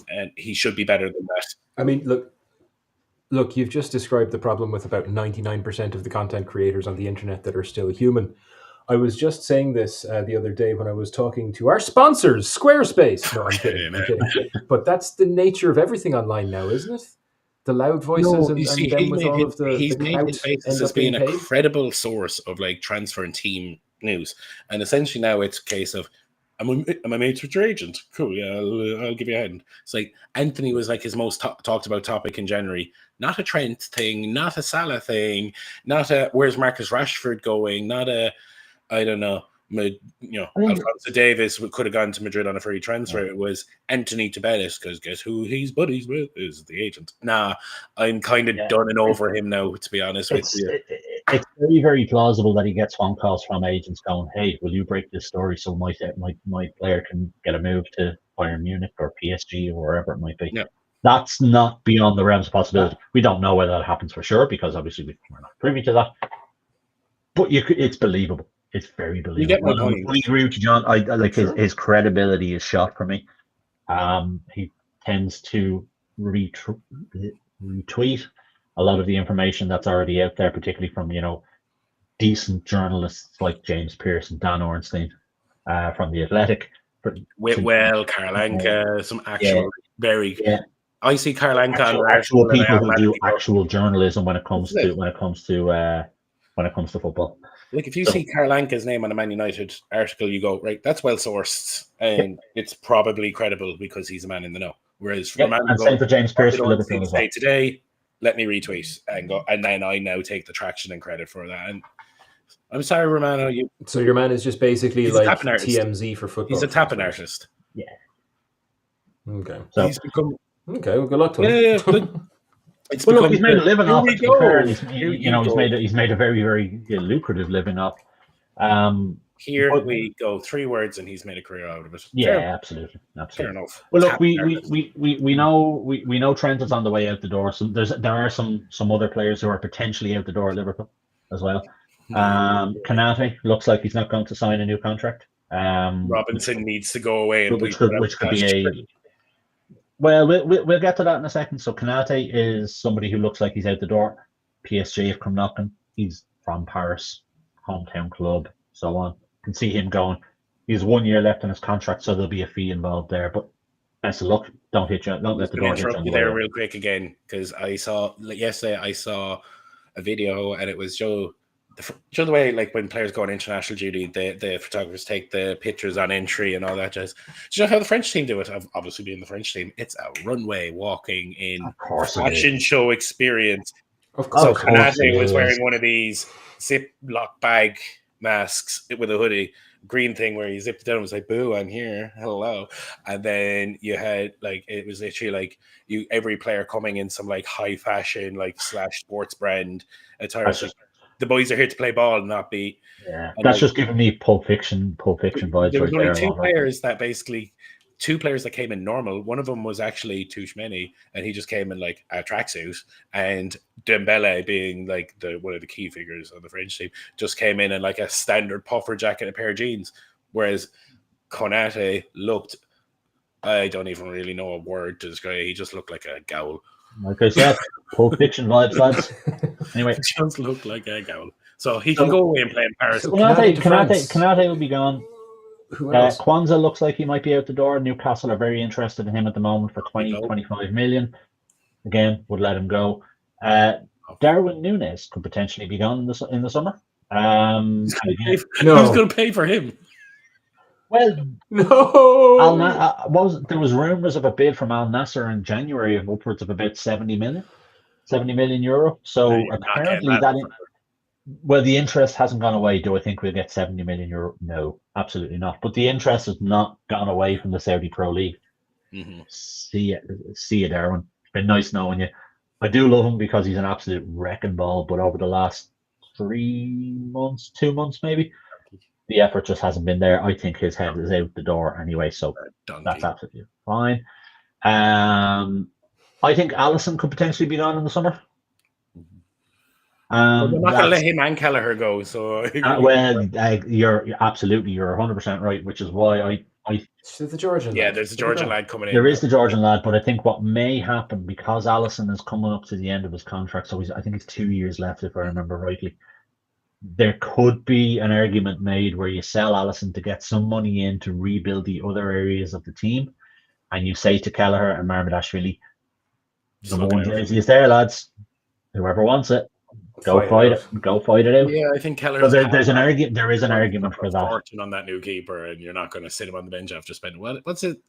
and he should be better than that. I mean, look, you've just described the problem with about 99% of the content creators on the internet that are still human. I was just saying this the other day when I was talking to our sponsors, Squarespace. No, I'm kidding. But that's the nature of everything online now, isn't it? The loud voices and them with all of the he's made his basis as being a credible source of transfer and team news. And essentially now it's a case of, am I mates with your agent? Cool, yeah, I'll give you a hand. It's like Anthony was his most talked about topic in January. Not a Trent thing, not a Salah thing, not a where's Marcus Rashford going, not a I don't know. Alphonso Davies could have gone to Madrid on a free transfer. It was Anthony to Bettis because guess who he's buddies with is the agent. Nah, I'm kind of done and over him now, to be honest with you. It's very, very plausible that he gets phone calls from agents going, "Hey, will you break this story so my player can get a move to Bayern Munich or PSG or wherever it might be?" Yeah. That's not beyond the realms of possibility. We don't know whether that happens for sure because obviously we're not privy to that. But it's believable. It's very believable. You get my point. I agree with you, John. I like his credibility is shot for me. He tends to retweet a lot of the information that's already out there, particularly from decent journalists like James Pearce and Dan Ornstein from the Athletic. Whitwell, Carl Anka, some actual very. Yeah. I see Carl Anka actual people who do actual journalism when it comes to football. Like if you see Carl Anka's name on a Man United article, you go, right, that's well sourced and it's probably credible because he's a man in the know. Whereas for same for James Pearce for Liverpool as well. Today, let me retweet and go, and then I now take the traction and credit for that. And I'm sorry, Romano. So your man is just basically like TMZ for football. He's a tapping artist. Yeah. Okay. So he's become. Okay, well, good luck to him. Yeah. He's made a living off it. He's made a very, very lucrative living off. Here we go. 3 words, and he's made a career out of it. Yeah, absolutely. Fair enough. Well, look, we know Trent is on the way out the door. So there are some other players who are potentially out the door at Liverpool as well. Kanate looks like he's not going to sign a new contract. Robinson needs to go away, and which could be a. Well, we'll get to that in a second. So Konate is somebody who looks like he's out the door. PSG have come knocking. He's from Paris, hometown club, so on. Can see him going. He has 1 year left on his contract, so there'll be a fee involved there. But best of luck. Don't let the door hit you on the way there real quick again, because yesterday I saw a video, and it was Joe the way, like, when players go on international duty, the photographers take the pictures on entry and all that jazz. Do you know how the French team do it? Obviously, being the French team, it's a runway walking in fashion show experience. Of course. So Konate was wearing one of these Ziploc bag masks with a hoodie, green thing, where he zipped it down and was like, "Boo, I'm here, hello." And then you had, like, it was literally like every player coming in some like high fashion, like / sports brand attire. The boys are here to play ball, not beat. Yeah, that's just giving me Pulp Fiction vibes. There was only two players that came in normal. One of them was actually Tuchmeni, and he just came in like a tracksuit. And Dembele, being like one of the key figures on the French team, just came in like a standard puffer jacket and a pair of jeans. Whereas Konate looked, I don't even really know a word to describe it. He just looked like a ghoul. Like I said, Pulp Fiction vibes, lads. Anyway, it just looked like a ghoul. So he can go away and play in Paris. So Konate will be gone. Who else? Kwanzaa looks like he might be out the door. Newcastle are very interested in him at the moment for 25 million. Again, would let him go. Darwin Núñez could potentially be gone in the summer. Who's going to pay for him? Well, no. There was rumours of a bid from Al Nassr in January of upwards of about 70 million euro. So apparently the interest hasn't gone away. Do I think we'll get 70 million euro? No, absolutely not. But the interest has not gone away from the Saudi Pro League. Mm-hmm. See you, Darwin. It's been nice knowing you. I do love him because he's an absolute wrecking ball. But over the last 2 months maybe, the effort just hasn't been there. I think his head is out the door anyway, so that's absolutely fine. I think Alisson could potentially be gone in the summer. They're not going to let him and Kelleher go. So you're 100% right, which is why the Georgian. Yeah, there's a Georgian lad coming in. There is the Georgian lad, but I think what may happen, because Alisson is coming up to the end of his contract, so I think it's 2 years left, if I remember rightly. There could be an argument made where you sell Alisson to get some money in to rebuild the other areas of the team, and you say to Kelleher and Marmadashvili, number one jersey is there, lads. Whoever wants it, go fight it out. Yeah, I think Kelleher. There is an argument for that. Fortune on that new keeper, and you're not going to sit him on the bench after spending what's it?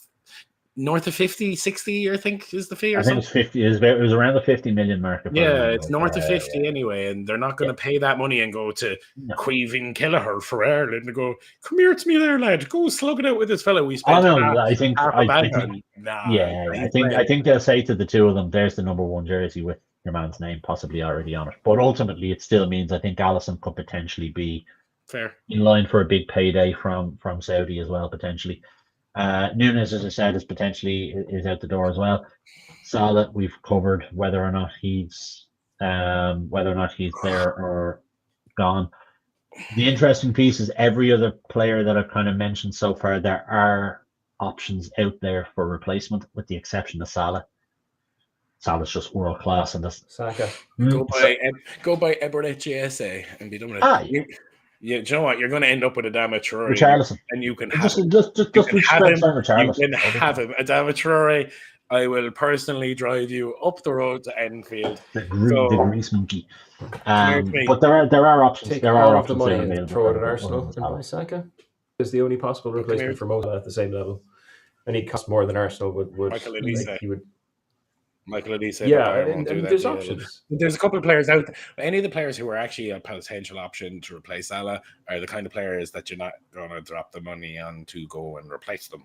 North of 50, 60, I think is the fee. I think it's 50. It was around the 50 million mark. It's north of 50 anyway, and they're not going to pay that money and go to Queeving Kelleher for Ireland and go, "Come here to me, there, lad. Go slug it out with this fella." We spent. I think they'll say to the two of them, "There's the number one jersey with your man's name possibly already on it." But ultimately, it still means I think Alisson could potentially be fair in line for a big payday from Saudi as well, potentially. Núñez, as I said, is out the door as well. Salah, we've covered whether or not he's there or gone. The interesting piece is every other player that I've kind of mentioned so far, there are options out there for replacement, with the exception of Salah. Salah's just world class in this. Saka. Go by Eberechi and be done with it. Yeah, do you know what? You're going to end up with Adama Traore. Richarlison. And you can have him. You can have him. Adama Traore, I will personally drive you up the road to Enfield. The grease monkey. But there are options. Take all of the money and throw it at Arsenal and buy Saka. Is the only possible replacement for Mola at the same level. And he costs more than Arsenal would. Michael Elise. And there's options. There's a couple of players out there. Any of the players who are actually a potential option to replace Salah are the kind of players that you're not going to drop the money on to go and replace them.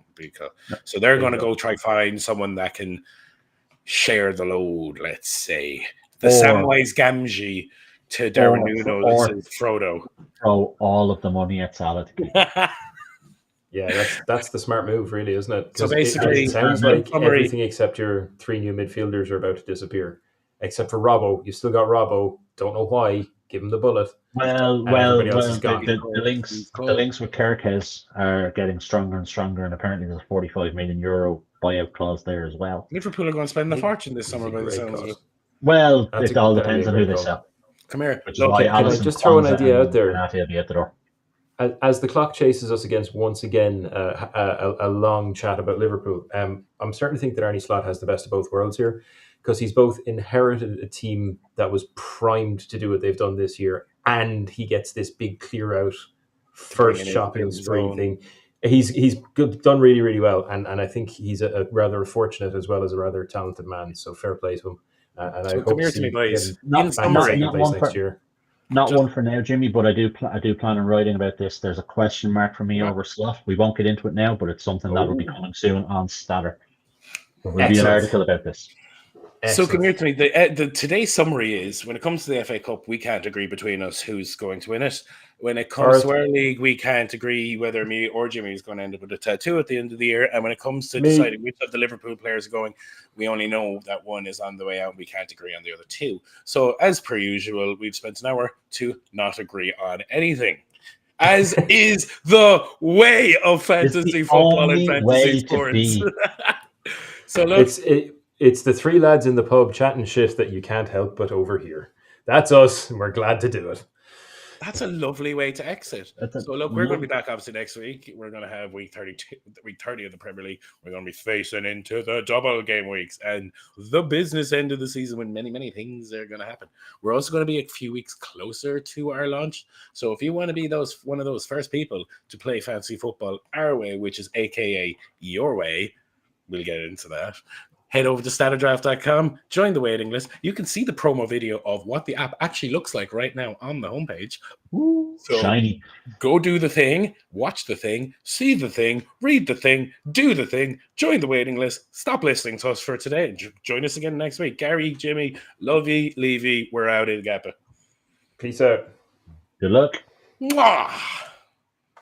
So they're going to go try find someone that can share the load, let's say. The Samwise Gamgee to Darwin Núñez Frodo. Throw all of the money at Salah to keep. Yeah, that's the smart move, really, isn't it? So basically, it sounds like everything except your three new midfielders are about to disappear. Except for Robbo. You still got Robbo. Don't know why. Give him the bullet. Well, everybody else is gone. The links with Kirkes are getting stronger and stronger, and apparently there's a 45 million euro buyout clause there as well. Liverpool are going to spend a fortune this summer by the sounds of it. Well, it all depends on who they call. sell. Come here. Which is why can I just throw an idea out there? Will be at the door. As the clock chases us against, once again, a long chat about Liverpool, I'm starting to think that Arne Slot has the best of both worlds here, because he's both inherited a team that was primed to do what they've done this year, and he gets this big clear out first shopping spree thing. He's done really, really well, and I think he's a rather fortunate as well as a rather talented man. So fair play to him. And I hope to see him next year. Not one for now, Jimmy, but I do plan on writing about this. There's a question mark for me over Slot. We won't get into it now, but it's something that will be coming soon on Statter. There will be an article about this. So come here to me. The today's summary is, when it comes to the FA Cup, we can't agree between us who's going to win it. When it comes to our league, we can't agree whether me or Jimmy is going to end up with a tattoo at the end of the year. And when it comes to deciding which of the Liverpool players are going, we only know that one is on the way out. We can't agree on the other two. So as per usual, we've spent an hour to not agree on anything. As is the way of fantasy football and fantasy sports. So look. It's the three lads in the pub chatting shit that you can't help but overhear. That's us, and we're glad to do it. That's a lovely way to exit. So look, we're going to be back obviously next week. We're going to have week 30 of the Premier League. We're going to be facing into the double game weeks and the business end of the season when many, many things are going to happen. We're also going to be a few weeks closer to our launch. So if you want to be one of those first people to play fantasy football our way, which is AKA your way, we'll get into that. Head over to statterdraft.com, join the waiting list. You can see the promo video of what the app actually looks like right now on the homepage. Ooh, so shiny. Go do the thing, watch the thing, see the thing, read the thing, do the thing, join the waiting list. Stop listening to us for today. Join us again next week. Gary, Jimmy, Lovey, Levy, we're out in Gappa. Peace out. Good luck. Mwah!